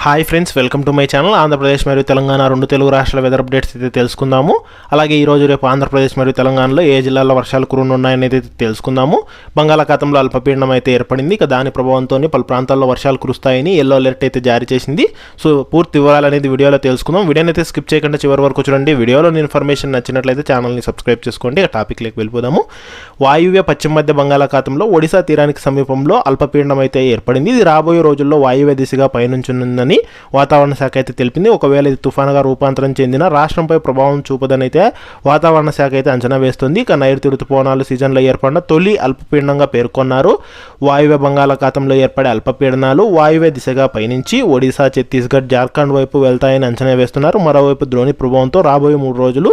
Hi friends, welcome to my channel. Andhra Pradesh మరియు తెలంగాణ రెండు తెలుగు రాష్ట్రాల వెదర్ అప్డేట్స్ అయితే తెలుసుకుందాము. అలాగే ఈ రోజు రేపు ఆంధ్రప్రదేశ్ మరియు తెలంగాణలో ఏ జిల్లాల్లో వర్షాలు కురనున్నాయని అయితే తెలుసుకుందాము. బంగాళాఖాతంలో అల్పపీడనం అయితే ఏర్పడింది. ఇక దాని ప్రభావంతో పలు ప్రాంతాల్లో వర్షాలు కురుస్తాయని ఎల్లో అలర్ట్ అయితే జారీ చేసింది. సో పూర్తి వివరాలు అనేది వీడియోలో తెలుసుకుందాం. వీడియోని అయితే స్కిప్ చేయకుండా చివరి వరకు చూడండి. వీడియోలోని ఇన్ఫర్మేషన్ నచ్చినట్లయితే ఛానల్ని సబ్స్క్రైబ్ చేసుకోండి. ఇక టాపిక్లోకి వెళ్ళిపోదాము. వాయువ్య పశ్చిమ మధ్య బంగాళాఖాతంలో ఒడిశా తీరానికి సమీపంలో అల్పపీడనం అయితే ఏర్పడింది. ఇది రాబోయే రోజుల్లో వాయువ్య దిశగా పయనించనుందని వాతావరణ శాఖ అయితే తెలిపింది. ఒకవేళ ఇది తుఫానుగా రూపాంతరం చెందిన రాష్ట్రంపై ప్రభావం చూపదని అయితే వాతావరణ శాఖ అయితే అంచనా వేస్తుంది. ఇక నైరుతి రుతుపవనాలు సీజన్లో ఏర్పడిన తొలి అల్పపీడనంగా పేర్కొన్నారు. వాయువ్య బంగాళాఖాతంలో ఏర్పడే అల్పపీడనాలు వాయువ్య దిశగా పయనించి ఒడిశా, ఛత్తీస్గఢ్, జార్ఖండ్ వైపు వెళ్తాయని అంచనా వేస్తున్నారు. మరోవైపు ద్రోణి ప్రభావంతో రాబోయే 3 రోజులు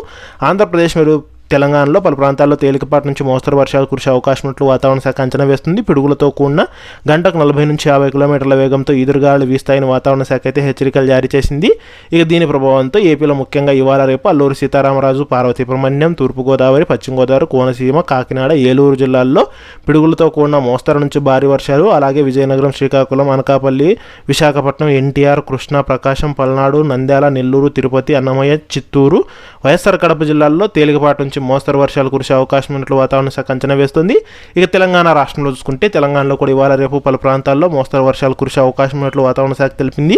ఆంధ్రప్రదేశ్ మరియు తెలంగాణలో పలు ప్రాంతాల్లో తేలికపాటి నుంచి మోస్తరు వర్షాలు కురిసే అవకాశం ఉన్నట్లు వాతావరణ శాఖ అంచనా వేస్తుంది. పిడుగులతో కూడిన గంటకు 40 నుంచి 50 కిలోమీటర్ల వేగంతో ఈదురుగాలు వీస్తాయని వాతావరణ శాఖ అయితే హెచ్చరికలు జారీ చేసింది. ఇక దీని ప్రభావంతో ఏపీలో ముఖ్యంగా ఇవాళ రేపు అల్లూరి సీతారామరాజు, పార్వతీపురమణ్యం, తూర్పుగోదావరి, పశ్చిమ గోదావరి, కోనసీమ, కాకినాడ, ఏలూరు జిల్లాల్లో పిడుగులతో కూడిన మోస్తరు నుంచి భారీ వర్షాలు, అలాగే విజయనగరం, శ్రీకాకుళం, అనకాపల్లి, విశాఖపట్నం, ఎన్టీఆర్, కృష్ణా, ప్రకాశం, పల్నాడు, నంద్యాల, నెల్లూరు, తిరుపతి, అన్నమయ్య, చిత్తూరు, వైఎస్ఆర్ కడప జిల్లాల్లో తేలికపాటి నుంచి మోస్తరు వర్షాలు కురిసే అవకాశం ఉన్నట్లు వాతావరణ శాఖ అంచనా వేస్తుంది. ఇక తెలంగాణ రాష్ట్రంలో చూసుకుంటే తెలంగాణలో కూడా ఇవాళ రేపు పలు ప్రాంతాల్లో మోస్తరు వర్షాలు కురిసే అవకాశం ఉన్నట్లు వాతావరణ శాఖ తెలిపింది.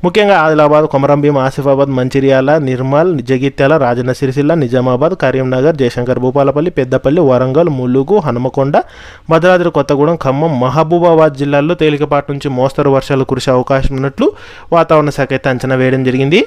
ముఖ్యంగా ఆదిలాబాద్, కొమరంభీం, ఆసిఫాబాద్, మంచిర్యాల, నిర్మల్, జగిత్యాల, రాజన్న సిరిసిల్ల, నిజామాబాద్, కరీంనగర్, జయశంకర్, భూపాలపల్లి, పెద్దపల్లి, వరంగల్, ములుగు, హనుమకొండ, భద్రాద్రి కొత్తగూడెం, ఖమ్మం, మహబూబాబాద్ జిల్లాల్లో తేలికపాటి నుంచి మోస్తరు వర్షాలు కురిసే అవకాశం ఉన్నట్లు వాతావరణ శాఖ అయితే అంచనా వేయడం జరిగింది.